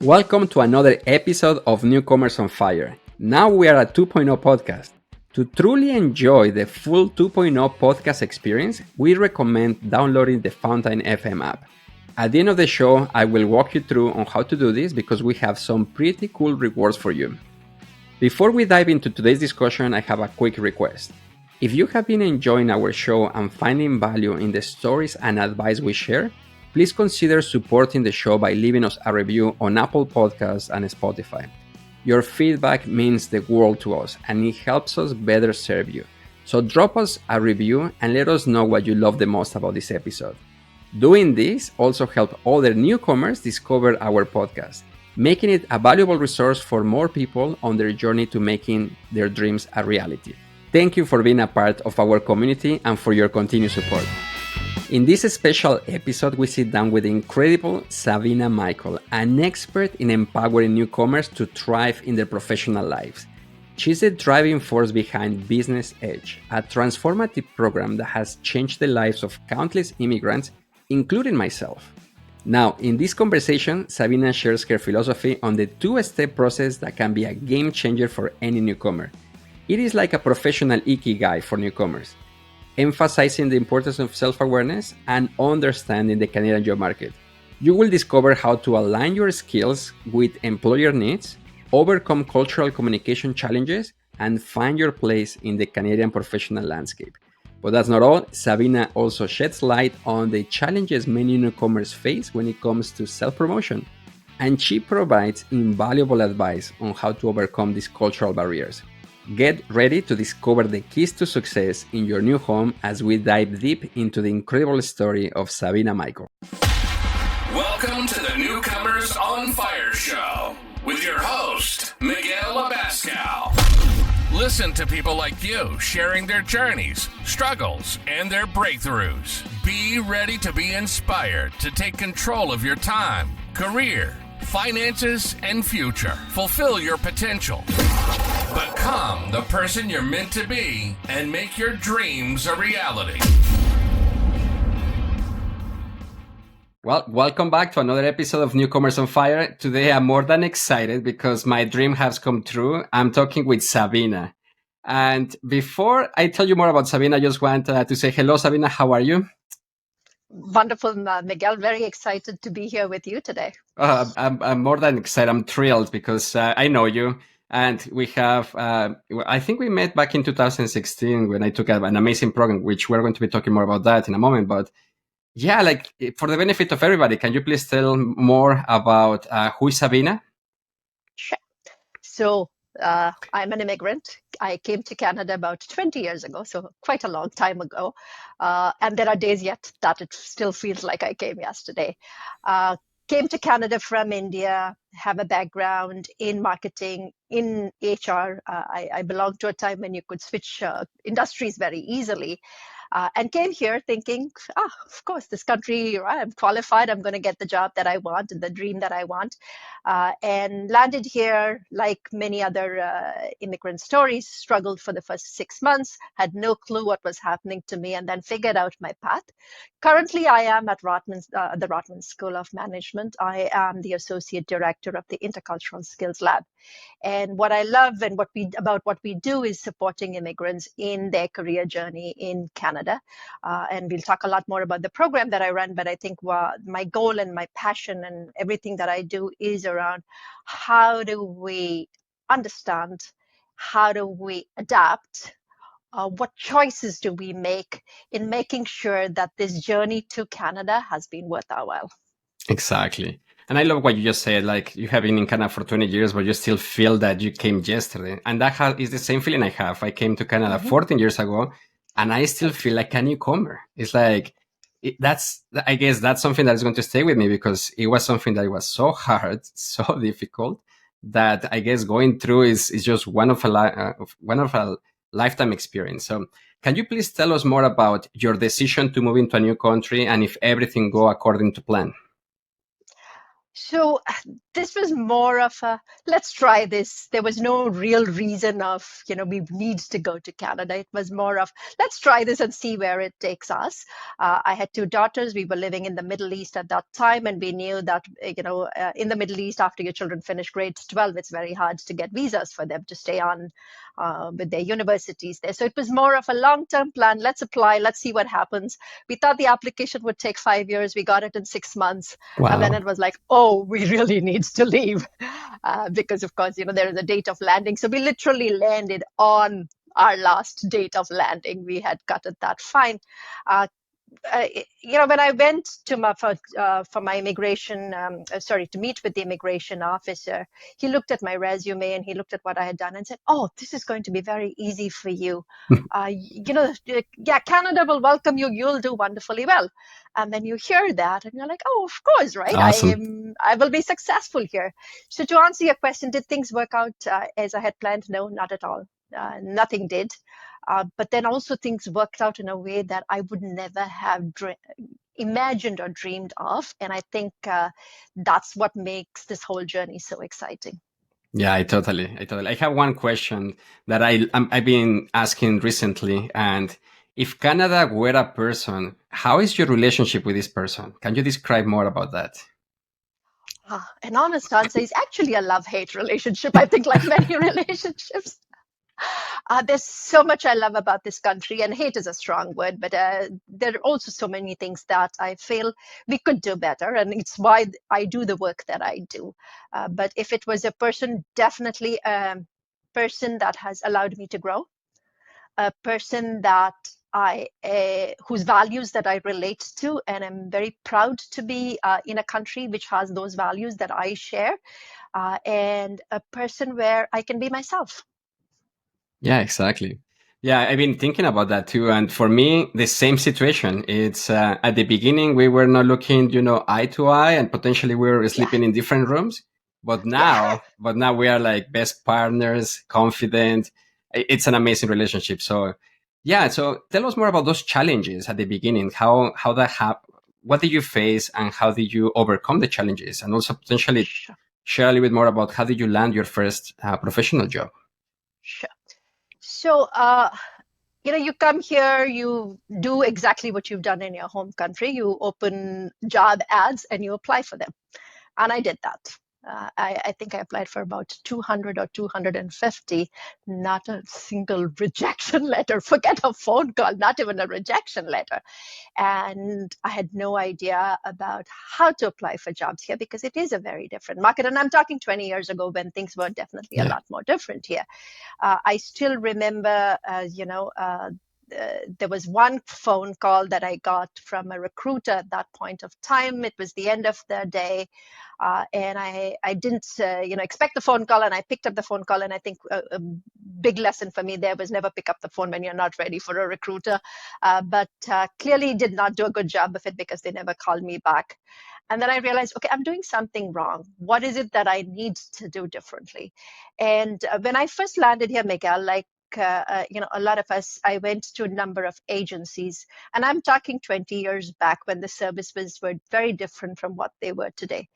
Welcome to another episode of Newcomers on Fire. Now we are a 2.0 podcast. To truly enjoy the full 2.0 podcast experience, we recommend downloading the Fountain FM app. At the end of the show, I will walk you through on how to do this because we have some pretty cool rewards for you. Before we dive into today's discussion, I have a quick request. If you have been enjoying our show and finding value in the stories and advice we share, please consider supporting the show by leaving us a review on Apple Podcasts and Spotify. Your feedback means the world to us and it helps us better serve you. So drop us a review and let us know what you love the most about this episode. Doing this also helps other newcomers discover our podcast, making it a valuable resource for more people on their journey to making their dreams a reality. Thank you for being a part of our community and for your continued support. In this special episode, we sit down with the incredible Sabina Michael, an expert in empowering newcomers to thrive in their professional lives. She's the driving force behind Business Edge, a transformative program that has changed the lives of countless immigrants, including myself. Now, in this conversation, Sabina shares her philosophy on the two-step process that can be a game changer for any newcomer. It is like a professional ikigai for newcomers, emphasizing the importance of self-awareness and understanding the Canadian job market. You will discover how to align your skills with employer needs, overcome cultural communication challenges, and find your place in the Canadian professional landscape. But that's not all. Sabina also sheds light on the challenges many newcomers face when it comes to self-promotion, and she provides invaluable advice on how to overcome these cultural barriers. Get ready to discover the keys to success in your new home as we dive deep into the incredible story of Sabina Michael. Welcome to the Newcomers on Fire show with your host, Miguel Abascal. Listen to people like you sharing their journeys, struggles, and their breakthroughs. Be ready to be inspired to take control of your time, career, finances, and future. Fulfill your potential. Become the person you're meant to be and make your dreams a reality. Well, welcome back to another episode of Newcomers on Fire. Today I'm more than excited because my dream has come true. I'm talking with Sabina. And before I tell you more about Sabina, I just want to say hello, Sabina. How are you? Wonderful, Miguel. Very excited to be here with you today. I'm more than excited. I'm thrilled because I know you. And we have, I think we met back in 2016 when I took an amazing program, which we're going to be talking more about that in a moment. But yeah, like for the benefit of everybody, can you please tell more about who is Sabina? Sure. So I'm an immigrant. I came to Canada about 20 years ago, so quite a long time ago. And there are days yet that it still feels like I came yesterday. Came to Canada from India, have a background in marketing, in HR. I belong to a time when you could switch industries very easily. And came here thinking, of course, this country, I'm qualified, I'm going to get the job that I want and the dream that I want. And landed here, like many other immigrant stories, struggled for the first 6 months, had no clue what was happening to me, and then figured out my path. Currently, I am at the Rotman School of Management. I am the Associate Director of the Intercultural Skills Lab. And what I love and what we do is supporting immigrants in their career journey in Canada. And we'll talk a lot more about the program that I run, but I think my goal and my passion and everything that I do is around how do we understand, how do we adapt, what choices do we make in making sure that this journey to Canada has been worth our while. Exactly. And I love what you just said, like you have been in Canada for 20 years, but you still feel that you came yesterday. And that is the same feeling I have. I came to Canada 14 years ago, and I still feel like a newcomer. It's like, I guess that's something that is going to stay with me because it was something that was so hard, so difficult, that I guess going through is just one of a lifetime experience. So can you please tell us more about your decision to move into a new country and if everything go according to plan? So this was more of a let's try this. There was no real reason of, we need to go to Canada. It was more of let's try this and see where it takes us. I had two daughters. We were living in the Middle East at that time, and we knew that, in the Middle East, after your children finish grade 12, it's very hard to get visas for them to stay on with their universities there. So it was more of a long-term plan. Let's apply. Let's see what happens. We thought the application would take 5 years. We got it in 6 months. And then Wow. it was like, oh, we really need to leave because, of course, there is a date of landing. So we literally landed on our last date of landing. We had cut it that fine. Uh, when I went to for my immigration, to meet with the immigration officer, he looked at my resume and he looked at what I had done and said, "Oh, this is going to be very easy for you. Canada will welcome you. You'll do wonderfully well." And then you hear that and you're like, "Oh, of course, right? Awesome. I will be successful here." So to answer your question, did things work out as I had planned? No, not at all. Nothing did. But then also things worked out in a way that I would never have imagined or dreamed of. And I think that's what makes this whole journey so exciting. Yeah, I have one question that I've been asking recently, and if Canada were a person, how is your relationship with this person? Can you describe more about that? An honest answer is actually a love-hate relationship, I think, like many relationships. There's so much I love about this country, and hate is a strong word, but there are also so many things that I feel we could do better, and it's why I do the work that I do. But if it was a person, definitely a person that has allowed me to grow, a person that whose values that I relate to, and I'm very proud to be in a country which has those values that I share, and a person where I can be myself. Yeah, exactly. Yeah, I've been thinking about that too. And for me, the same situation. It's at the beginning, we were not looking, eye to eye, and potentially we were Yeah, sleeping in different rooms. yeah. But now we are like best partners, confident. It's an amazing relationship. So, yeah. So tell us more about those challenges at the beginning. How that what did you face, and how did you overcome the challenges? And also potentially Sure, share a little bit more about how did you land your first professional job? sure. So, you come here, you do exactly what you've done in your home country. You open job ads and you apply for them. And I did that. I think I applied for about 200 or 250, not a single rejection letter. Forget a phone call, not even a rejection letter. And I had no idea about how to apply for jobs here because it is a very different market. And I'm talking 20 years ago when things were definitely a Yeah. lot more different here. I still remember, there was one phone call that I got from a recruiter at that point of time. It was the end of the day. And I didn't, expect the phone call, and I picked up the phone call. And I think a big lesson for me there was never pick up the phone when you're not ready for a recruiter. But clearly did not do a good job of it because they never called me back. And then I realized, okay, I'm doing something wrong. What is it that I need to do differently? And when I first landed here, Miguel, like a lot of us, I went to a number of agencies, and I'm talking 20 years back when the services were very different from what they were today.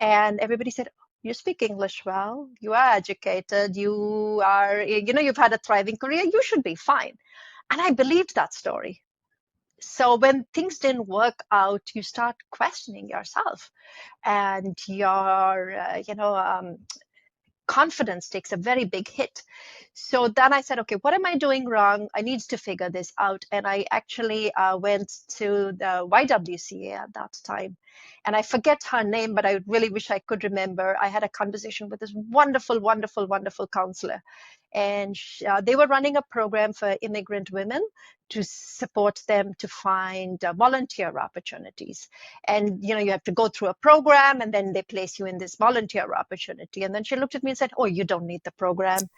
And everybody said, "You speak English well, you are educated, you are, you've had a thriving career, you should be fine." And I believed that story. So when things didn't work out, you start questioning yourself, and your, confidence takes a very big hit. So then I said, okay, what am I doing wrong? I need to figure this out. And I actually went to the YWCA at that time. And I forget her name, but I really wish I could remember. I had a conversation with this wonderful, wonderful, wonderful counselor. And they were running a program for immigrant women to support them to find volunteer opportunities. And you have to go through a program, and then they place you in this volunteer opportunity. And then she looked at me and said, "Oh, you don't need the program.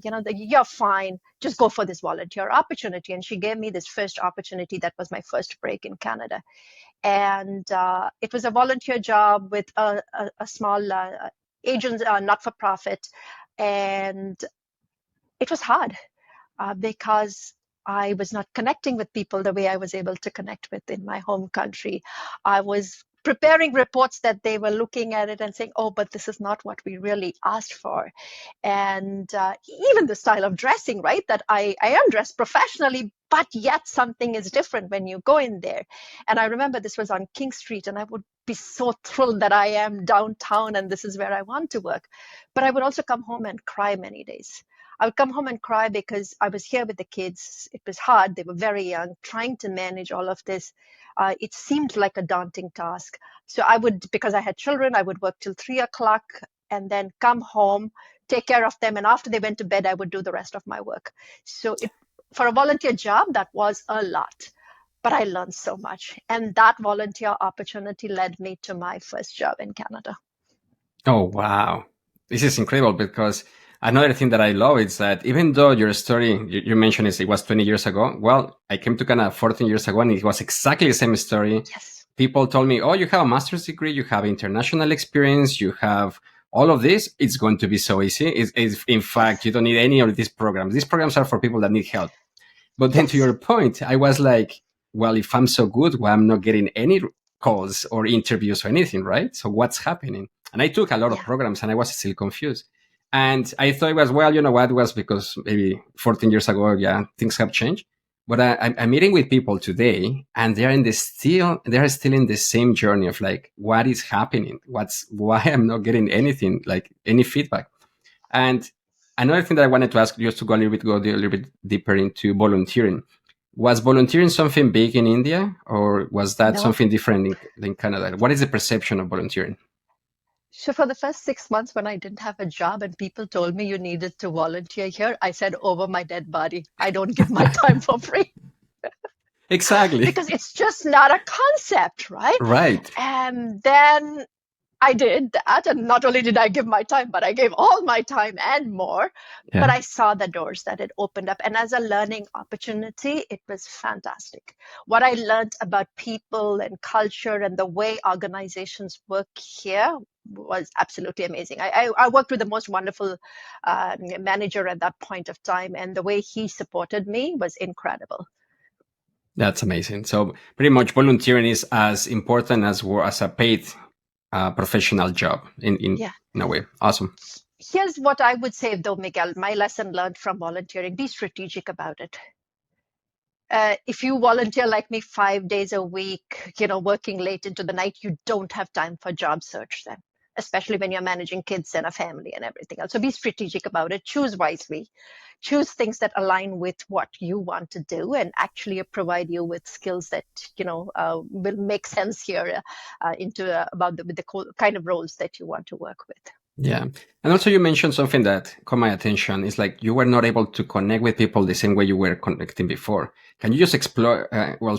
You're fine. Just go for this volunteer opportunity." And she gave me this first opportunity that was my first break in Canada. And it was a volunteer job with a small agent, not-for-profit. And it was hard because I was not connecting with people the way I was able to connect with in my home country. I was preparing reports that they were looking at it and saying, oh, but this is not what we really asked for. And even the style of dressing, right? That I am dressed professionally, but yet something is different when you go in there. And I remember this was on King Street, and I would be so thrilled that I am downtown and this is where I want to work. But I would also come home and cry many days. I would come home and cry because I was here with the kids. It was hard. They were very young, trying to manage all of this. It seemed like a daunting task. So I would, because I had children, I would work till 3 o'clock and then come home, take care of them. And after they went to bed, I would do the rest of my work. So for a volunteer job, that was a lot. But I learned so much. And that volunteer opportunity led me to my first job in Canada. Oh, wow. This is incredible, because another thing that I love is that even though your story, you mentioned it was 20 years ago. Well, I came to Canada 14 years ago, and it was exactly the same story. Yes. People told me, oh, you have a master's degree, you have international experience, you have all of this. It's going to be so easy. In fact, you don't need any of these programs. These programs are for people that need help. But then to your point, I was like, well, if I'm so good, well, I'm not getting any calls or interviews or anything, right? So what's happening? And I took a lot of programs, and I was still confused. And I thought it was, well, you know what, it was because maybe 14 years ago, things have changed. But I'm meeting with people today, and they're still in the same journey of like, what is happening? Why I'm not getting anything, like any feedback. And another thing that I wanted to ask, just to go a little bit deeper into volunteering. Was volunteering something big in India, or was that something different in Canada? What is the perception of volunteering? So for the first 6 months when I didn't have a job and people told me you needed to volunteer here, I said, over my dead body, I don't give my time for free. Exactly. Because it's just not a concept, right? Right. And then I did that. And not only did I give my time, but I gave all my time and more. Yeah. But I saw the doors that it opened up. And as a learning opportunity, it was fantastic. What I learned about people and culture and the way organizations work here was absolutely amazing. I worked with the most wonderful manager at that point of time. And the way he supported me was incredible. That's amazing. So pretty much volunteering is as important as a paid professional job in a way. Awesome. Here's what I would say though, Miguel, my lesson learned from volunteering: be strategic about it. If you volunteer like me 5 days a week, working late into the night, you don't have time for job search then, especially when you're managing kids and a family and everything else. So be strategic about it, choose wisely, choose things that align with what you want to do and actually provide you with skills that, will make sense here about the kind of roles that you want to work with. Yeah. And also you mentioned something that caught my attention. It's like you were not able to connect with people the same way you were connecting before. Can you just explore,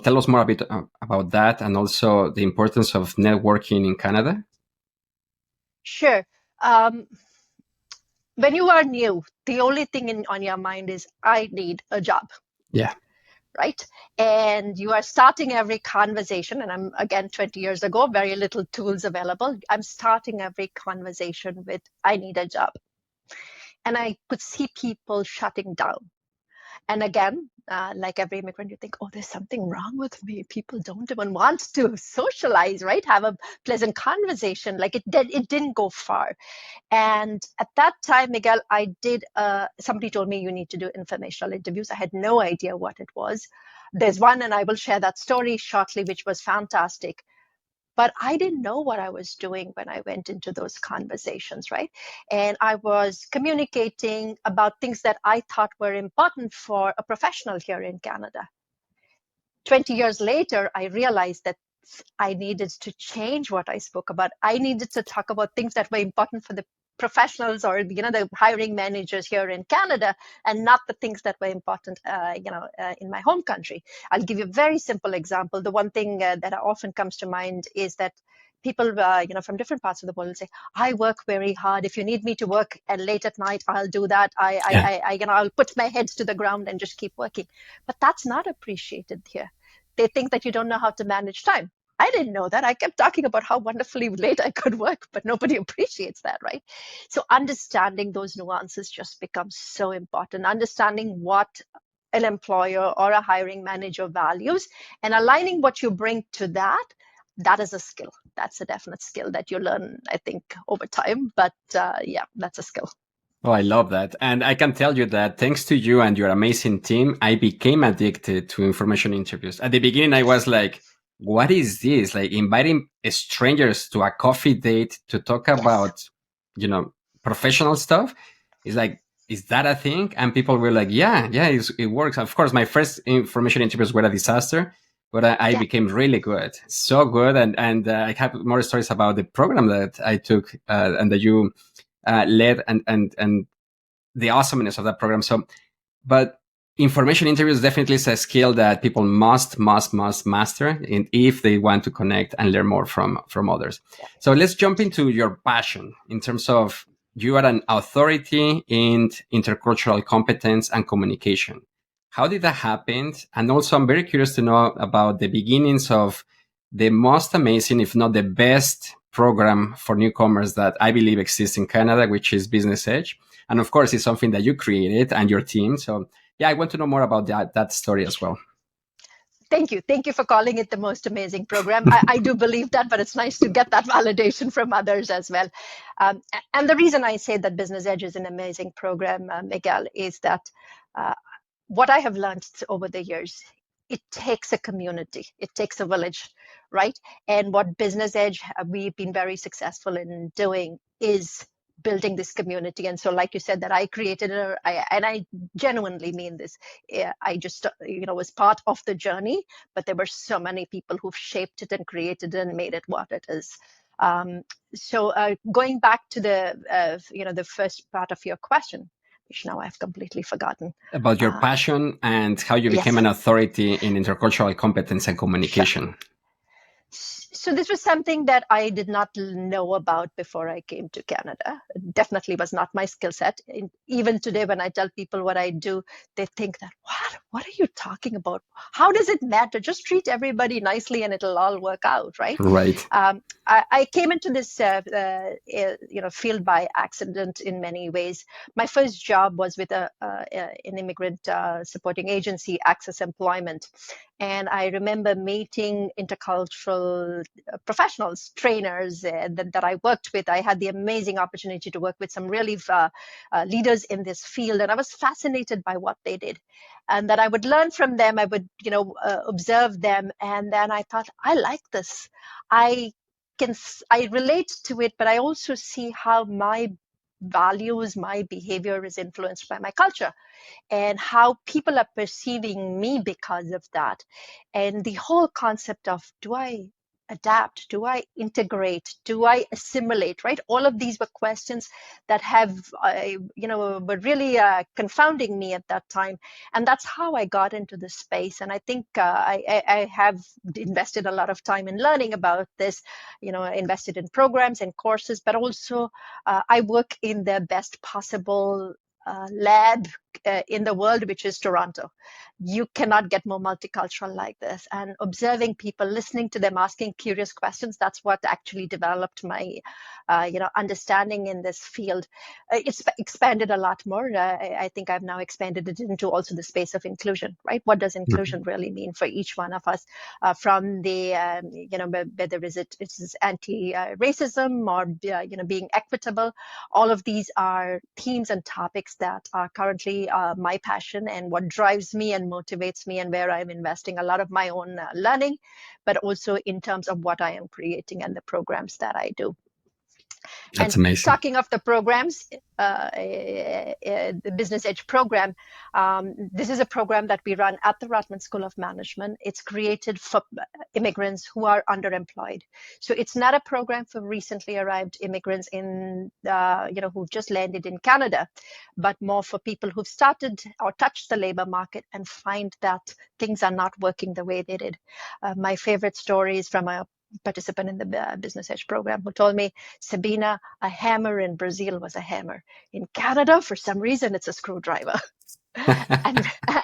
tell us more a bit about that, and also the importance of networking in Canada? Sure. When you are new, the only thing on your mind is, I need a job. Yeah. Right? And you are starting every conversation, and I'm, again, 20 years ago, very little tools available. I'm starting every conversation with, I need a job. And I could see people shutting down. And again, like every immigrant, you think, oh, there's something wrong with me. People don't even want to socialize, right? Have a pleasant conversation. Like it didn't go far. And at that time, Miguel, somebody told me you need to do informational interviews. I had no idea what it was. There's one, and I will share that story shortly, which was fantastic. But I didn't know what I was doing when I went into those conversations, right? And I was communicating about things that I thought were important for a professional here in Canada. 20 years later, I realized that I needed to change what I spoke about. I needed to talk about things that were important for the professionals or the hiring managers here in Canada, and not the things that were important in my home country. I'll give you a very simple example. The one thing that often comes to mind is that people from different parts of the world will say, I work very hard. If you need me to work late at night, I'll do that. I'll put my head to the ground and just keep working. But that's not appreciated here. They think that you don't know how to manage time. I didn't know that. I kept talking about how wonderfully late I could work, but nobody appreciates that, right? So understanding those nuances just becomes so important. Understanding what an employer or a hiring manager values and aligning what you bring to that that is a skill. That's a definite skill that you learn, I think, over time. But yeah, that's a skill. Oh, I love that. And I can tell you that thanks to you and your amazing team, I became addicted to information interviews. At the beginning, I was like, what is this? Like inviting strangers to a coffee date to talk about, professional stuff. It's like, is that a thing? And people were like, yeah, it works. Of course, my first information interviews were a disaster, but I became really good, so good. And I have more stories about the program that I took and that you led and the awesomeness of that program. So, but information interviews definitely is a skill that people must master if they want to connect and learn more from others. So let's jump into your passion in terms of you are an authority in intercultural competence and communication. How did that happen? And also, I'm very curious to know about the beginnings of the most amazing, if not the best, program for newcomers that I believe exists in Canada, which is Business Edge. And of course, it's something that you created and your team. So yeah, I want to know more about that story as well. Thank you. Thank you for calling it the most amazing program. I do believe that, but it's nice to get that validation from others as well. And the reason I say that Business Edge is an amazing program, Miguel, is that what I have learned over the years, it takes a community, it takes a village, right? And what Business Edge, we've been very successful in doing is building this community. And so, like you said, that I created it, and I genuinely mean this. I just, was part of the journey, but there were so many people who've shaped it and created it and made it what it is. So going back to the first part of your question, which now I've completely forgotten. About your passion and how you became an authority in intercultural competence and communication. Sure. So this was something that I did not know about before I came to Canada. It definitely was not my skill set. Even today, when I tell people what I do, they think that, what are you talking about? How does it matter? Just treat everybody nicely and it'll all work out, right? Right. I came into this field by accident in many ways. My first job was with an immigrant supporting agency, Access Employment. And I remember meeting intercultural professionals, trainers that I worked with. I had the amazing opportunity to work with some really leaders in this field. And I was fascinated by what they did. And that I would learn from them. I would, observe them. And then I thought, I like this. I relate to it, but I also see how my values, my behavior is influenced by my culture and how people are perceiving me because of that. And the whole concept of, do I adapt? Do I integrate? Do I assimilate? Right? All of these were questions that were really confounding me at that time. And that's how I got into this space. And I think I have invested a lot of time in learning about this, invested in programs and courses, but also I work in the best possible lab in the world, which is Toronto. You cannot get more multicultural like this. And observing people, listening to them, asking curious questions, that's what actually developed my, understanding in this field. It's expanded a lot more. I think I've now expanded it into also the space of inclusion, right? What does inclusion really mean for each one of us? From the, whether it's anti-racism or, being equitable, all of these are themes and topics that are currently my passion and what drives me and motivates me and where I'm investing a lot of my own learning, but also in terms of what I am creating and the programs that I do. That's amazing. Talking of the programs, the Business Edge program, this is a program that we run at the Rotman School of Management. It's created for immigrants who are underemployed. So it's not a program for recently arrived immigrants who've just landed in Canada, but more for people who've started or touched the labor market and find that things are not working the way they did. My favorite story is from a participant in the Business Edge program who told me, Sabina, a hammer in Brazil was a hammer. In Canada, for some reason, it's a screwdriver. and I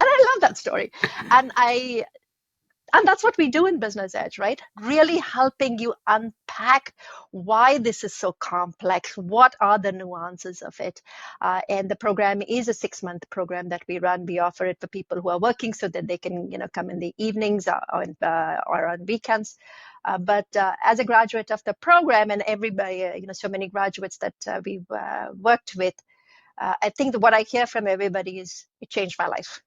love that story. And And that's what we do in Business Edge, right? Really helping you unpack why this is so complex, what are the nuances of it. And the program is a 6-month program that we run. We offer it for people who are working so that they can, come in the evenings or on weekends. But as a graduate of the program, and everybody, so many graduates that we've worked with, I think that what I hear from everybody is it changed my life.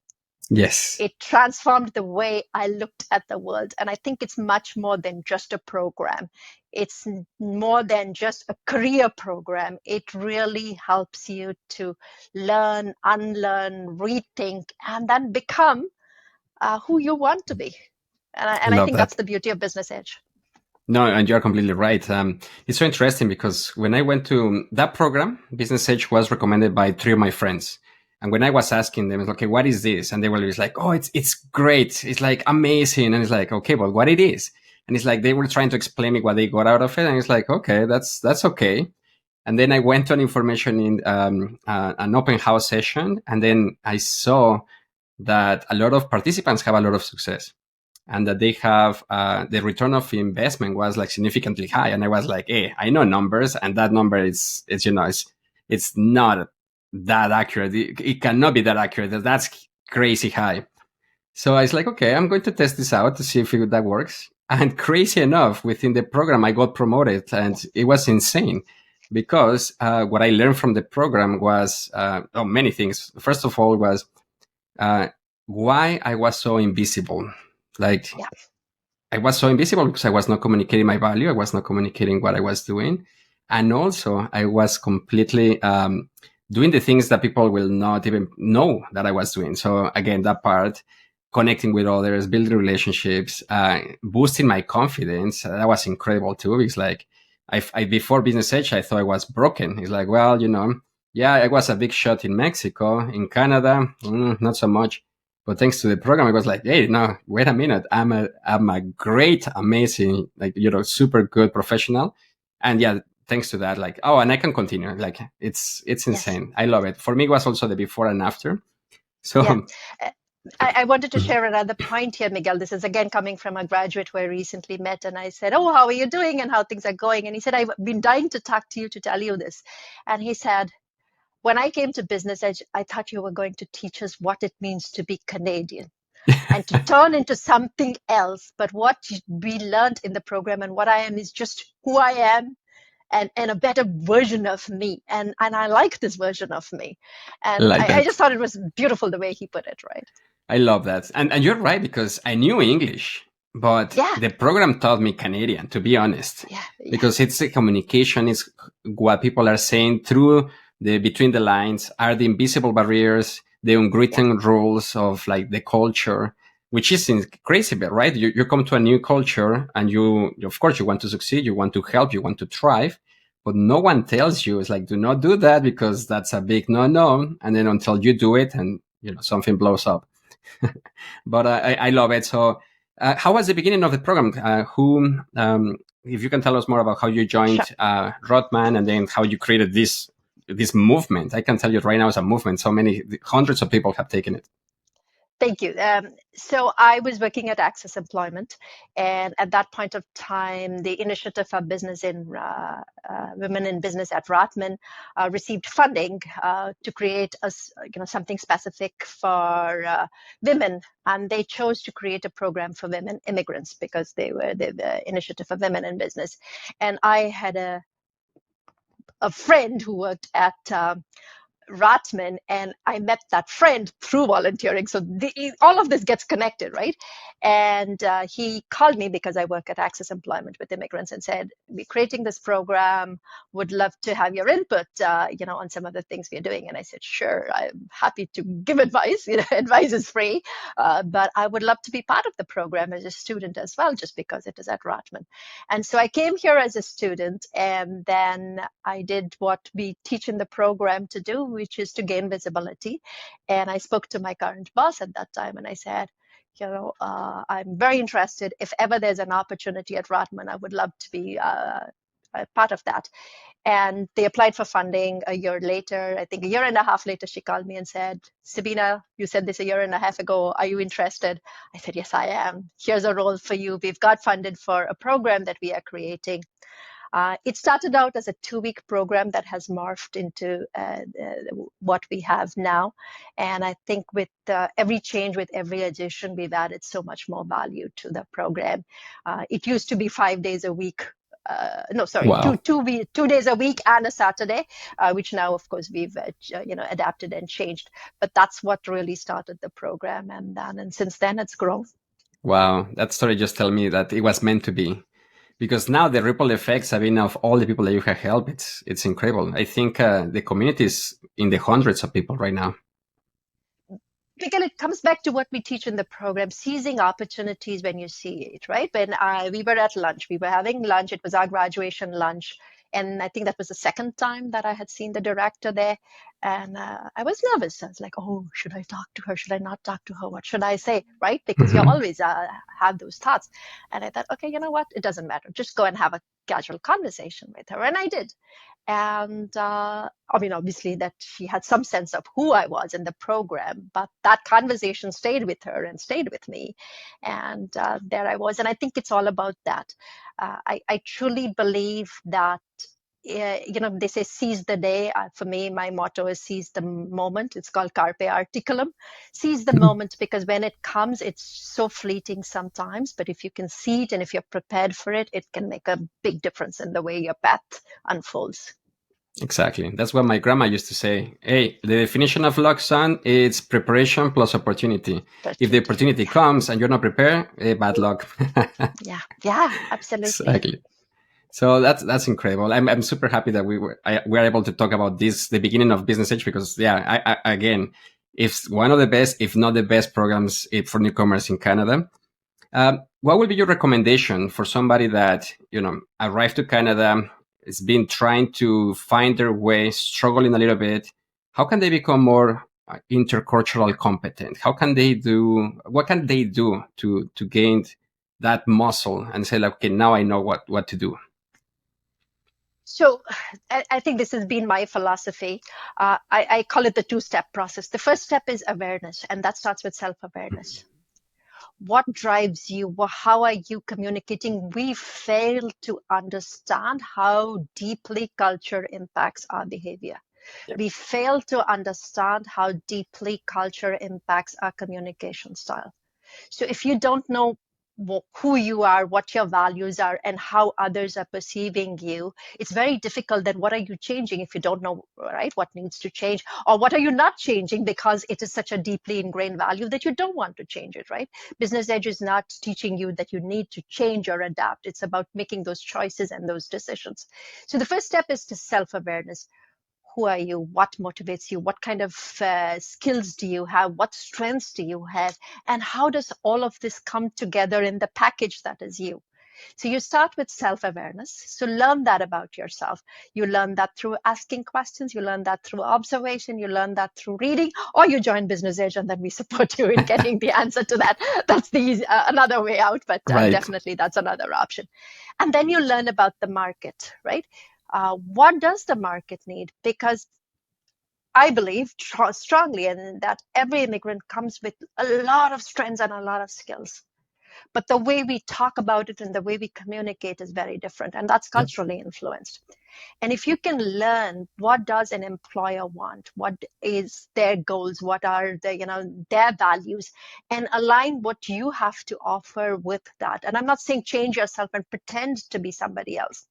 Yes. It transformed the way I looked at the world. And I think it's much more than just a program. It's more than just a career program. It really helps you to learn, unlearn, rethink, and then become who you want to be. I And I love think that. that's the beauty of Business Edge. No, and you're completely right. It's so interesting because when I went to that program, Business Edge was recommended by 3 of my friends. And when I was asking them, it's okay, what is this? And they were just like, oh, it's great. It's like amazing. And it's like, okay, but what it is? And it's like they were trying to explain me what they got out of it. And it's like, okay, that's okay. And then I went on information in an open house session. And then I saw that a lot of participants have a lot of success, and that they have the return of investment was like significantly high. And I was like, hey, I know numbers, and that number is it's not that accurate. It cannot be that accurate. That's crazy high. So I was like, okay, I'm going to test this out to see if that works. And crazy enough, within the program, I got promoted, and it was insane because what I learned from the program was many things. First of all, was why I was so invisible. Like, Yeah. I was so invisible because I was not communicating my value. I was not communicating what I was doing. And also I was completely doing the things that people will not even know that I was doing. So again, that part, connecting with others, building relationships, boosting my confidence, that was incredible too. It's like, I before Business Edge, I thought I was broken. It's like, well, yeah, I was a big shot in Mexico. In Canada, not so much. But thanks to the program, I was like, hey, no, wait a minute. I'm a great, amazing, like, super good professional. And yeah, thanks to that, like, oh, and I can continue. Like, it's insane. Yes. I love it. For me, it was also the before and after. So Yeah. I wanted to share another point here, Miguel. This is again coming from a graduate who I recently met. And I said, oh, how are you doing and how things are going? And he said, I've been dying to talk to you to tell you this. And he said, when I came to Business Edge, I thought you were going to teach us what it means to be Canadian and to turn into something else. But what we learned in the program and what I am is just who I am, and a better version of me. And I like this version of me. I And like I that. just thought it was beautiful the way he put it, right? I love that. And you're right, because I knew English, but Yeah. the program taught me Canadian, to be honest. Yeah. Because it's the communication, is what people are saying through the between the lines, are the invisible barriers, the unwritten rules of like the culture, which is crazy, but right? You come to a new culture and you, of course, you want to succeed, you want to help, you want to thrive, but no one tells you, it's like, do not do that because that's a big no. And then until you do it and, something blows up. But I love it. So how was the beginning of the program? If you can tell us more about how you joined Rotman, and then how you created this movement. I can tell you right now, it's a movement. So many hundreds of people have taken it. Thank you. So I was working at Access Employment, and at that point of time, the initiative for business in women in business at Rotman received funding to create something specific for women, and they chose to create a program for women immigrants because they were the initiative for women in business. And I had a friend who worked at Rotman, and I met that friend through volunteering. So all of this gets connected, right? And he called me because I work at Access Employment with immigrants and said, we're creating this program, would love to have your input, on some of the things we're doing. And I said, sure, I'm happy to give advice. Advice is free, but I would love to be part of the program as a student as well, just because it is at Rotman. And so I came here as a student, and then I did what we teach in the program to do, which is to gain visibility. And I spoke to my current boss at that time, and I said, I'm very interested. If ever there's an opportunity at Rotman, I would love to be part of that. And they applied for funding a year later. I think a year and a half later, she called me and said, Sabina, you said this a year and a half ago. Are you interested? I said, yes, I am. Here's a role for you. We've got funded for a program that we are creating. It started out as a 2-week program that has morphed into what we have now. And I think with every change, with every addition, we've added so much more value to the program. It used to be 5 days a week. Wow. 2 days a week and a Saturday, which now, of course, we've adapted and changed. But that's what really started the program, and since then it's grown. Wow, that story just tell me that it was meant to be. Because now the ripple effects, I mean, of all the people that you have helped, it's incredible. I think the community is in the hundreds of people right now. Again, it comes back to what we teach in the program, seizing opportunities when you see it, right? When we were at lunch, we were having lunch. It was our graduation lunch. And I think that was the second time that I had seen the director there. And I was nervous. I was like, oh, should I talk to her? Should I not talk to her? What should I say? Right? Because you always have those thoughts. And I thought, okay, you know what? It doesn't matter. Just go and have a casual conversation with her. And I did. And I mean, obviously that she had some sense of who I was in the program, but that conversation stayed with her and stayed with me. And there I was. And I think it's all about that. I truly believe that, they say seize the day. For me, my motto is seize the moment. It's called carpe articulum. Seize the moment, because when it comes, it's so fleeting sometimes. But if you can see it and if you're prepared for it, it can make a big difference in the way your path unfolds. Exactly. That's what my grandma used to say. Hey, the definition of luck, son, it's preparation plus opportunity. If the opportunity comes and you're not prepared, bad luck. Yeah, absolutely. Exactly. So that's incredible. I'm super happy that we were able to talk about this, the beginning of Business Edge, because I again, it's one of the best, if not the best programs for newcomers in Canada. What would be your recommendation for somebody that, arrived to Canada, has been trying to find their way, struggling a little bit? How can they become more intercultural competent? What can they do to gain that muscle and say, like, okay, now I know what to do? So I think this has been my philosophy. I call it the 2-step process. The first step is awareness, and that starts with self-awareness. What drives you? How are you communicating? We fail to understand how deeply culture impacts our behavior. Yep. We fail to understand how deeply culture impacts our communication style. So if you don't know who you are, what your values are, and how others are perceiving you, it's very difficult. Then what are you changing if you don't know, right, what needs to change? Or what are you not changing because it is such a deeply ingrained value that you don't want to change it, right? Business Edge is not teaching you that you need to change or adapt. It's about making those choices and those decisions. So the first step is to self-awareness. Who are you? What motivates you? What kind of skills do you have? What strengths do you have? And how does all of this come together in the package that is you? So you start with self-awareness. So learn that about yourself. You learn that through asking questions. You learn that through observation. You learn that through reading, or you join Business Edge and then we support you in getting the answer to that. That's the another way out, but right. Definitely that's another option. And then you learn about the market, right? What does the market need? Because I believe strongly in that every immigrant comes with a lot of strengths and a lot of skills. But the way we talk about it and the way we communicate is very different, and that's culturally influenced. And if you can learn what does an employer want, what is their goals, what are their values, and align what you have to offer with that. And I'm not saying change yourself and pretend to be somebody else,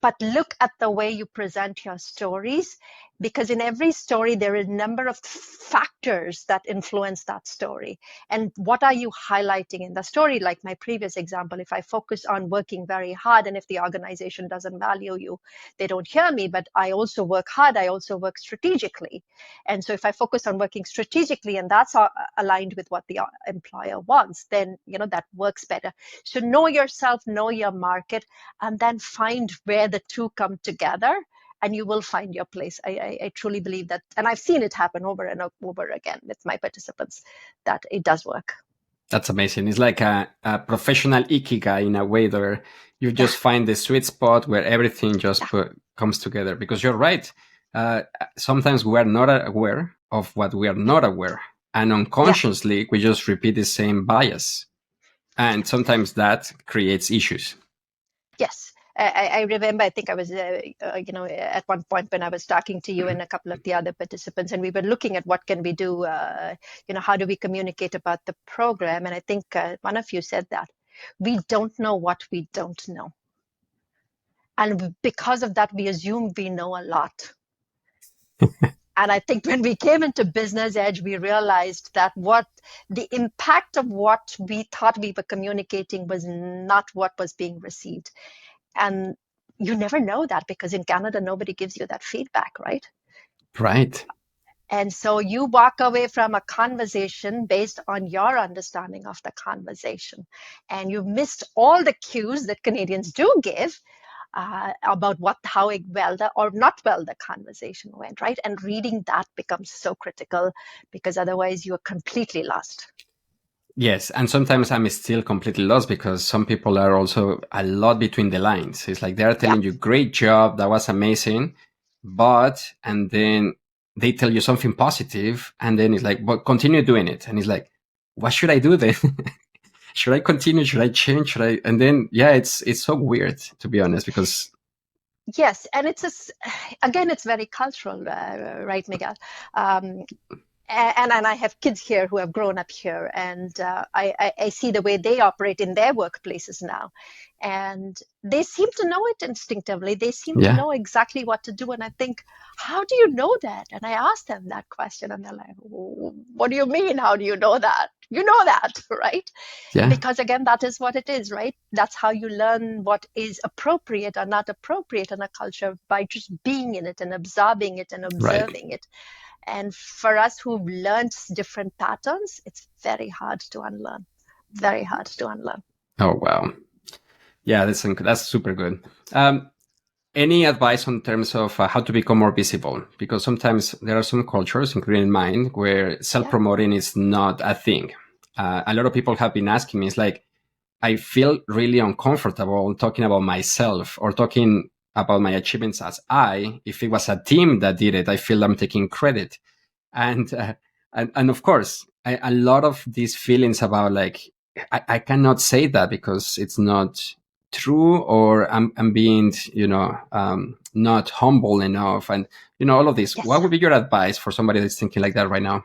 but look at the way you present your stories, because in every story, there is a number of factors that influence that story. And what are you highlighting in the story? Like my previous example, if I focus on working very hard, and if the organization doesn't value you, they don't hear me, but I also work hard, I also work strategically. And so if I focus on working strategically, and that's aligned with what the employer wants, then that works better. So know yourself, know your market, and then find where the two come together, and you will find your place. I truly believe that, and I've seen it happen over and over again with my participants, that it does work. That's amazing. It's like a professional ikigai in a way where you Yeah, just find the sweet spot where everything just yeah, comes together. Because you're right. Uh, Sometimes we are not aware of what we are not aware. And yeah, unconsciously, we just repeat the same bias. yeah. And sometimes that creates issues. Yes. I remember, I think I was, at one point when I was talking to you and a couple of the other participants, and we were looking at what can we do, how do we communicate about the program? And I think one of you said that we don't know what we don't know. And because of that, we assume we know a lot. And I think when we came into Business Edge, we realized that what the impact of what we thought we were communicating was not what was being received. And you never know that because in Canada, nobody gives you that feedback, right? Right. And so you walk away from a conversation based on your understanding of the conversation. And you've missed all the cues that Canadians do give about how well or not well the conversation went, right? And reading that becomes so critical because otherwise you are completely lost. Yes, and sometimes I'm still completely lost because some people are also a lot between the lines. It's like they're Yeah. telling you, great job, that was amazing, and then they tell you something positive, and then it's like, but continue doing it. And it's like, what should I do then? Should I continue? Should I change? Should I? And then, yeah, it's so weird, to be honest, because Yes, and again, it's very cultural, right, Miguel? Um, and I have kids here who have grown up here, and I see the way they operate in their workplaces now, and they seem to know it instinctively. They seem to yeah, know exactly what to do, and I think, how do you know that? And I ask them that question, and they're like, "What do you mean? How do you know that? You know that, right?" yeah, Because again, that is what it is, right? That's how you learn what is appropriate or not appropriate in a culture, by just being in it and absorbing it and right. observing it. And for us who've learned different patterns, it's very hard to unlearn. Very hard to unlearn. Oh, wow. Yeah, that's super good. Any advice on terms of how to become more visible? Because sometimes there are some cultures, including mine, where Yeah. self-promoting is not a thing. A lot of people have been asking me, it's like, I feel really uncomfortable talking about myself or talking about my achievements as if it was a team that did it, I feel I'm taking credit. And, and of course, a lot of these feelings about like, I cannot say that because it's not true, or I'm being, not humble enough. And, all of this. What Yes. would be your advice for somebody that's thinking like that right now?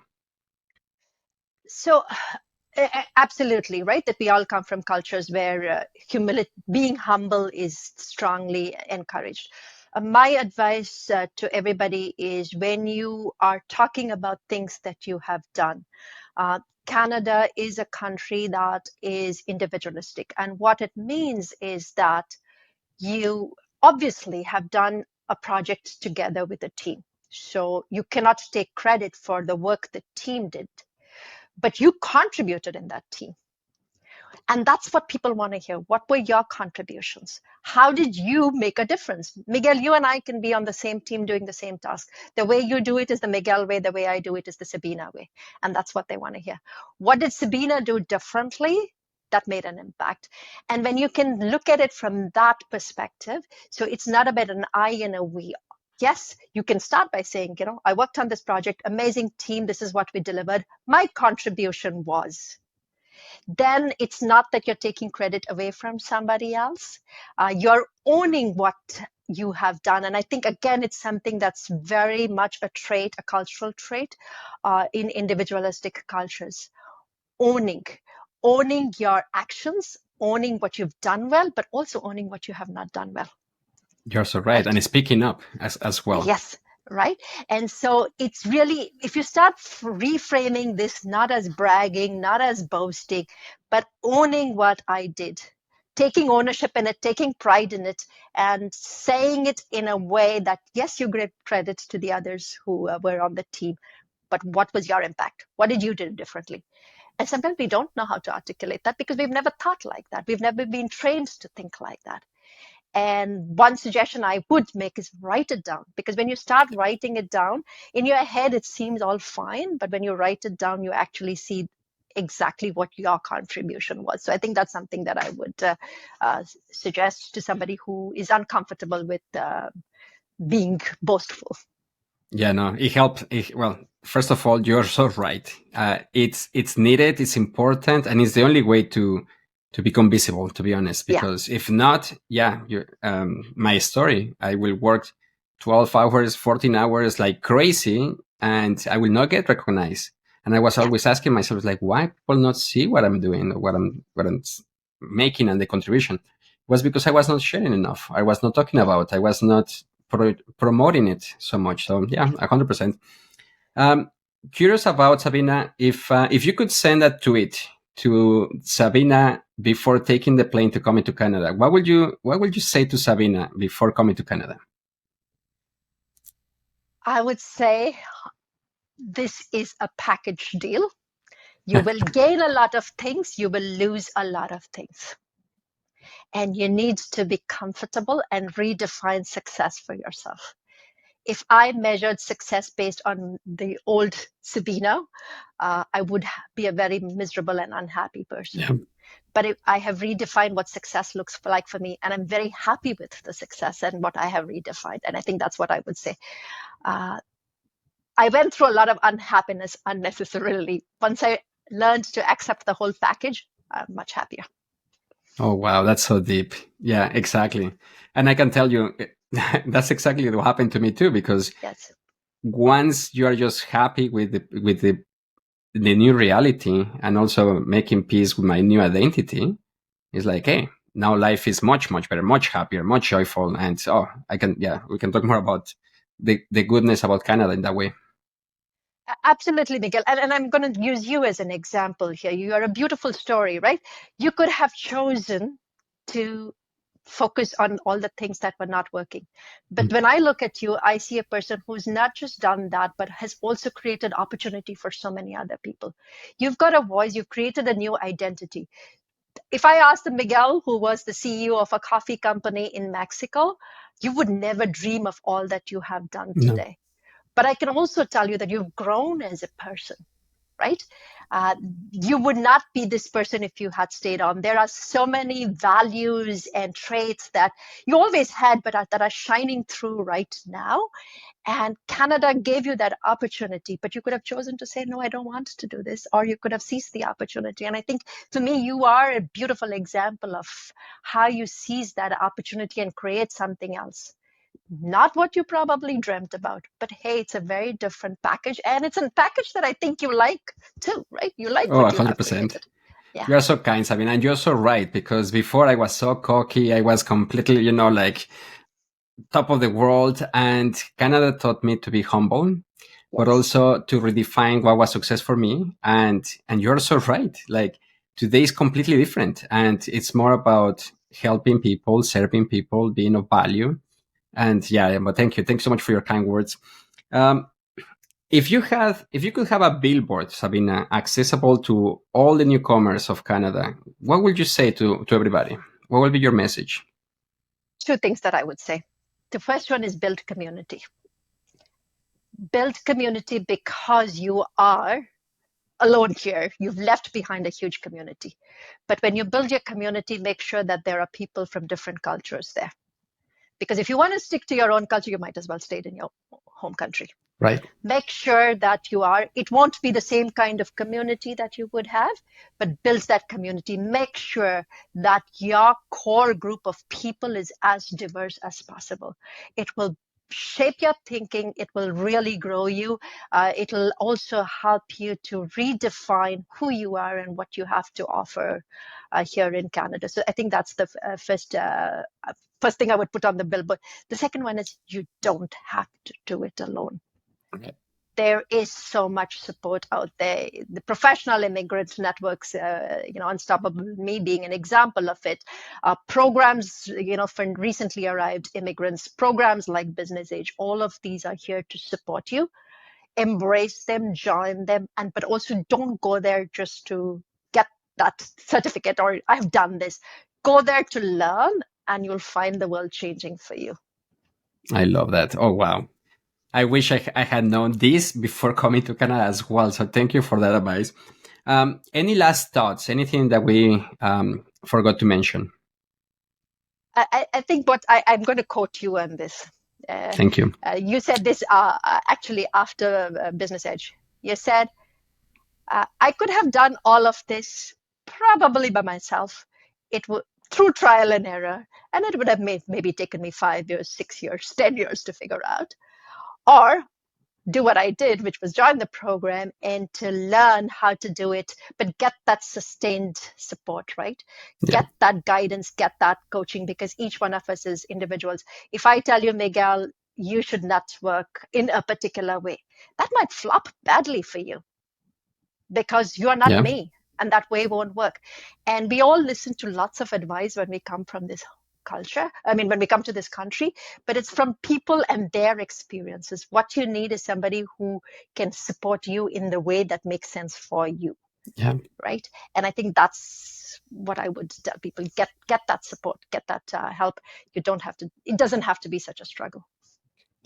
So absolutely right that we all come from cultures where humility, being humble, is strongly encouraged. My advice to everybody is, when you are talking about things that you have done, Canada is a country that is individualistic, and what it means is that you obviously have done a project together with a team, so you cannot take credit for the work the team did, but you contributed in that team. And that's what people want to hear. What were your contributions? How did you make a difference? Miguel, you and I can be on the same team doing the same task. The way you do it is the Miguel way. The way I do it is the Sabina way. And that's what they want to hear. What did Sabina do differently that made an impact? And when you can look at it from that perspective, so it's not about an I and a we. Yes, you can start by saying, I worked on this project, amazing team, this is what we delivered. My contribution was. Then it's not that you're taking credit away from somebody else. You're owning what you have done. And I think, again, it's something that's very much a trait, a cultural trait in individualistic cultures. Owning your actions, owning what you've done well, but also owning what you have not done well. You're so right. Right? And speaking up as well. Yes, right. And so it's really, if you start reframing this not as bragging, not as boasting, but owning what I did, taking ownership in it, taking pride in it, and saying it in a way that, yes, you give credit to the others who were on the team, but what was your impact? What did you do differently? And sometimes we don't know how to articulate that because we've never thought like that. We've never been trained to think like that. And one suggestion I would make is write it down, because when you start writing it down, in your head, it seems all fine. But when you write it down, you actually see exactly what your contribution was. So I think that's something that I would suggest to somebody who is uncomfortable with being boastful. Yeah, no, it helps. Well, first of all, you're so right. It's needed, it's important, and it's the only way to become visible. To be honest, because if not, my story, I will work 12 hours, 14 hours like crazy, and I will not get recognized. And I was always asking myself, like, why people not see what I'm doing, or what I'm making, and the contribution. It was because I was not sharing enough. I was not talking about. I was not promoting it so much. So yeah, 100%. Curious about Sabina, if you could send a tweet to Sabina before taking the plane to coming to Canada, what would you say to Sabina before coming to Canada? I would say this is a package deal. You will gain a lot of things, you will lose a lot of things. And you need to be comfortable and redefine success for yourself. If I measured success based on the old Sabina, I would be a very miserable and unhappy person. Yeah. But I have redefined what success looks like for me, and I'm very happy with the success and what I have redefined. And I think that's what I would say. I went through a lot of unhappiness unnecessarily. Once I learned to accept the whole package, I'm much happier. Oh, wow. That's so deep. Yeah, exactly. And I can tell you, that's exactly what happened to me too, because once you are just happy with the new reality and also making peace with my new identity, it's like, hey, now life is much, much better, much happier, much joyful. And we can talk more about the goodness about Canada in that way. Absolutely, Miguel. And I'm going to use you as an example here. You are a beautiful story, right? You could have chosen to focus on all the things that were not working. But when I look at you, I see a person who's not just done that, but has also created opportunity for so many other people. You've got a voice, you've created a new identity. If I asked Miguel, who was the CEO of a coffee company in Mexico, you would never dream of all that you have done today. No. But I can also tell you that you've grown as a person, right? You would not be this person if you had stayed on. There are so many values and traits that you always had, but that are shining through right now. And Canada gave you that opportunity, but you could have chosen to say, no, I don't want to do this, or you could have seized the opportunity. And I think, to me, you are a beautiful example of how you seize that opportunity and create something else. Not what you probably dreamt about, but hey, it's a very different package, and it's a package that I think you like too, right? You like what 100%. Yeah. You are so kind, Sabina, and you're so right, because before I was so cocky, I was completely, like top of the world, and Canada taught me to be humble, but also to redefine what was success for me. And you're so right. Like, today is completely different, and it's more about helping people, serving people, being of value. And but thank you so much for your kind words. If you could have a billboard, Sabina, accessible to all the newcomers of Canada, what would you say to everybody? What will be your message? Two things that I would say. The first one is build community. Build community because you are alone here. You've left behind a huge community. But when you build your community, make sure that there are people from different cultures there. Because if you want to stick to your own culture, you might as well stay in your home country. Right. Make sure that it won't be the same kind of community that you would have, but build that community. Make sure that your core group of people is as diverse as possible. It will shape your thinking. It will really grow you. It will also help you to redefine who you are and what you have to offer here in Canada. So I think that's the first thing I would put on the billboard. The second one is you don't have to do it alone. Okay. There is so much support out there. The professional immigrant networks, Unstoppable, me being an example of it. Programs, for recently arrived immigrants, programs like Business Age, all of these are here to support you. Embrace them, join them, but also don't go there just to get that certificate or I've done this. Go there to learn, and you'll find the world changing for you. I love that. Oh, wow. I wish I had known this before coming to Canada as well. So thank you for that advice. Any last thoughts? Anything that we forgot to mention? I think I'm going to quote you on this. Thank you. You said this actually after Business Edge. You said, I could have done all of this probably by myself. It would through trial and error, and it would have maybe taken me 5 years, 6 years, 10 years to figure out. Or do what I did, which was join the program and to learn how to do it, but get that sustained support, right? Yeah. Get that guidance, get that coaching, because each one of us is individuals. If I tell you, Miguel, you should network in a particular way, that might flop badly for you because you're not me, and that way won't work. And we all listen to lots of advice when we come from this culture. I mean, when we come to this country, but it's from people and their experiences. What you need is somebody who can support you in the way that makes sense for you. Yeah. Right. And I think that's what I would tell people: get that support, get that help. It doesn't have to be such a struggle.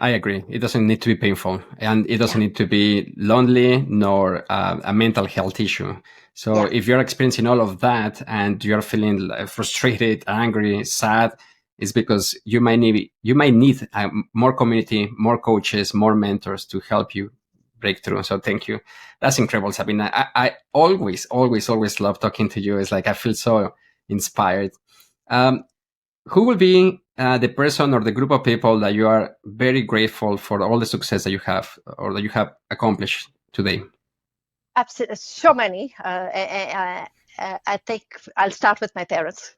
I agree. It doesn't need to be painful, and it doesn't need to be lonely nor a mental health issue. So if you're experiencing all of that and you're feeling frustrated, angry, sad, it's because you might need more community, more coaches, more mentors to help you break through. So thank you. That's incredible, Sabina. I always love talking to you. It's like I feel so inspired. Who will be the person or the group of people that you are very grateful for all the success that you have or that you have accomplished today? Absolutely, so many. I think I'll start with my parents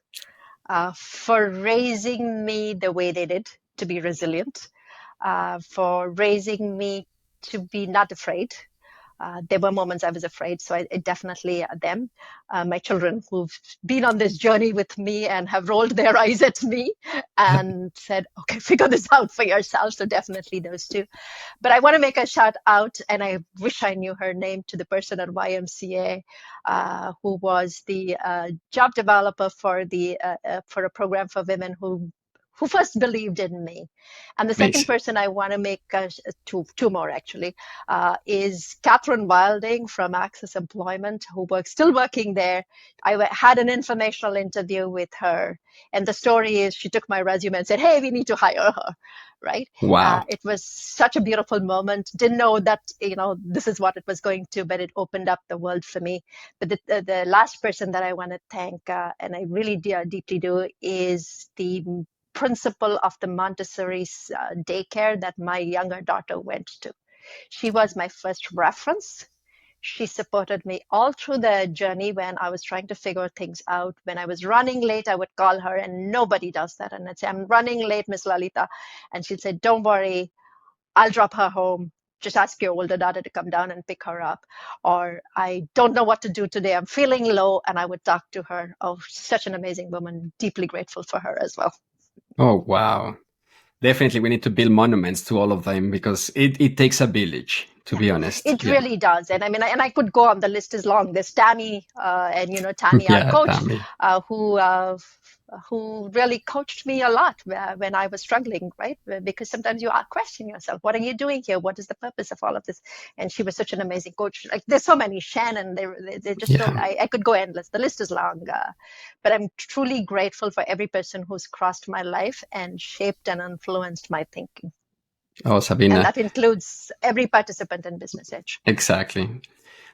for raising me the way they did, to be resilient, for raising me to be not afraid. There were moments I was afraid, so I definitely them. My children who've been on this journey with me and have rolled their eyes at me and said, okay, figure this out for yourself. So definitely those two. But I want to make a shout out, and I wish I knew her name, to the person at YMCA who was the job developer for a program for women who first believed in me. And the second person I want to make, two more actually, is Catherine Wilding from Access Employment, who still working there. I had an informational interview with her. And the story is she took my resume and said, hey, we need to hire her. Right? Wow. It was such a beautiful moment. Didn't know that, this is what it was going to, but it opened up the world for me. But the last person that I want to thank, and I really deeply do, is the principal of the Montessori daycare that my younger daughter went to. She was my first reference. She supported me all through the journey when I was trying to figure things out. When I was running late, I would call her, and nobody does that. And I'd say, I'm running late, Miss Lalita. And she'd say, don't worry, I'll drop her home. Just ask your older daughter to come down and pick her up. Or I don't know what to do today. I'm feeling low. And I would talk to her. Oh, such an amazing woman. Deeply grateful for her as well. Oh, wow. Definitely, we need to build monuments to all of them because it takes a village, to be honest. It really does. And I mean, and I could go on, the list is long. There's Tammy, and Tammy, our coach, who really coached me a lot when I was struggling, right? Because sometimes you question yourself, what are you doing here? What is the purpose of all of this? And she was such an amazing coach. Like, there's so many, Shannon, they just don't, I could go endless. The list is long, but I'm truly grateful for every person who's crossed my life and shaped and influenced my thinking. Oh, Sabina. And that includes every participant in Business Edge. Exactly.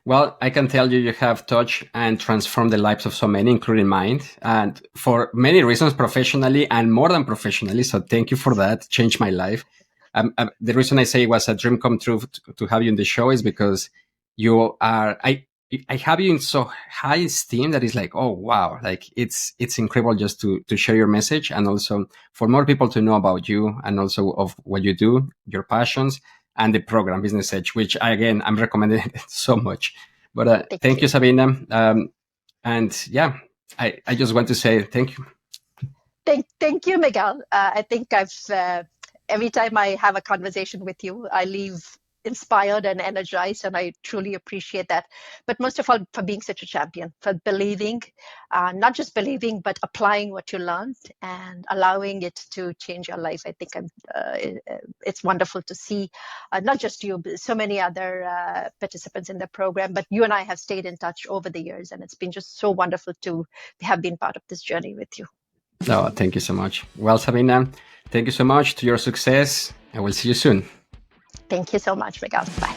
Well, I can tell you have touched and transformed the lives of so many, including mine, and for many reasons, professionally and more than professionally. So thank you for that. Changed my life. The reason I say it was a dream come true to have you in the show is because you are, I have you in so high esteem that it's like, oh, wow, like it's incredible just to share your message and also for more people to know about you and also of what you do, your passions, and the program Business Edge, which I'm recommending it so much. But thank you, Sabina. And yeah, I just want to say thank you. Thank you, Miguel. I think every time I have a conversation with you, I leave inspired and energized, and I truly appreciate that. But most of all, for being such a champion, for believing, not just believing, but applying what you learned and allowing it to change your life. I think it's wonderful to see not just you, but so many other participants in the program, but you and I have stayed in touch over the years, and it's been just so wonderful to have been part of this journey with you. Oh, thank you so much. Well, Sabina, thank you so much to your success. I will see you soon. Thank you so much, Miguel. Bye.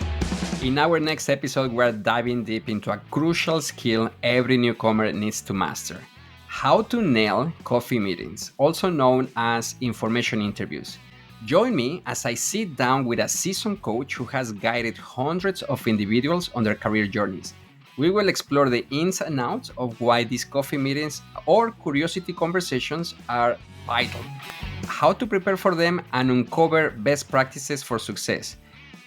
In our next episode, we're diving deep into a crucial skill every newcomer needs to master: how to nail coffee meetings, also known as information interviews. Join me as I sit down with a seasoned coach who has guided hundreds of individuals on their career journeys. We will explore the ins and outs of why these coffee meetings or curiosity conversations are vital, how to prepare for them, and uncover best practices for success.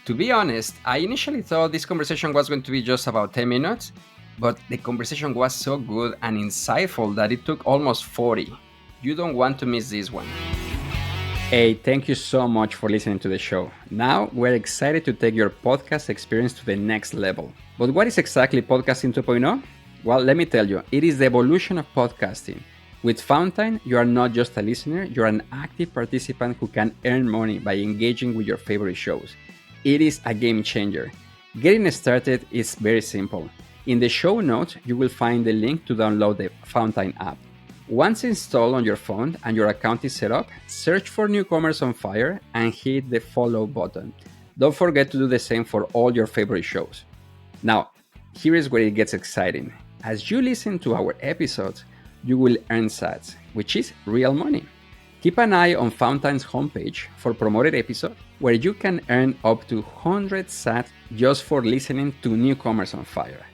To be honest, I initially thought this conversation was going to be just about 10 minutes, but the conversation was so good and insightful that it took almost 40. You don't want to miss this one. Hey, thank you so much for listening to the show. Now we're excited to take your podcast experience to the next level. But what is exactly Podcasting 2.0? Well, let me tell you, it is the evolution of podcasting. With Fountain, you are not just a listener, you're an active participant who can earn money by engaging with your favorite shows. It is a game changer. Getting started is very simple. In the show notes, you will find the link to download the Fountain app. Once installed on your phone and your account is set up, search for Newcomers on Fire and hit the follow button. Don't forget to do the same for all your favorite shows. Now, here is where it gets exciting. As you listen to our episodes, you will earn sats, which is real money. Keep an eye on Fountain's homepage for promoted episodes where you can earn up to 100 sats just for listening to Newcomers on Fire.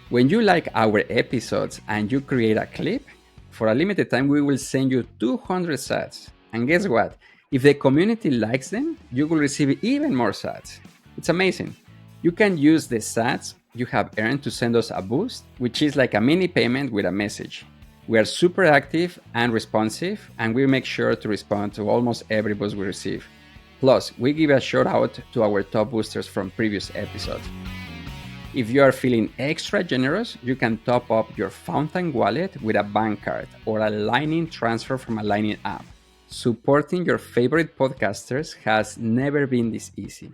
When you like our episodes and you create a clip, for a limited time, we will send you 200 sats. And guess what? If the community likes them, you will receive even more sats. It's amazing. You can use the sats you have earned to send us a boost, which is like a mini payment with a message. We are super active and responsive, and we make sure to respond to almost every boost we receive. Plus, we give a shout out to our top boosters from previous episodes. If you are feeling extra generous, you can top up your Fountain wallet with a bank card or a Lightning transfer from a Lightning app. Supporting your favorite podcasters has never been this easy.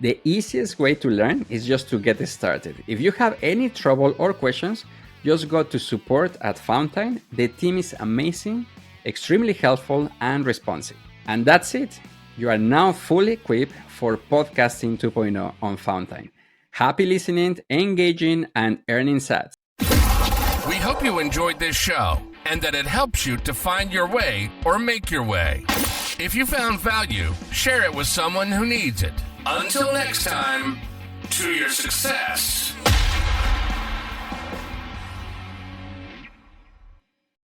The easiest way to learn is just to get started. If you have any trouble or questions, just go to support@Fountain. The team is amazing, extremely helpful, and responsive. And that's it. You are now fully equipped for Podcasting 2.0 on Fountain. Happy listening, engaging, and earning sats. We hope you enjoyed this show and that it helps you to find your way or make your way. If you found value, share it with someone who needs it. Until next time, to your success.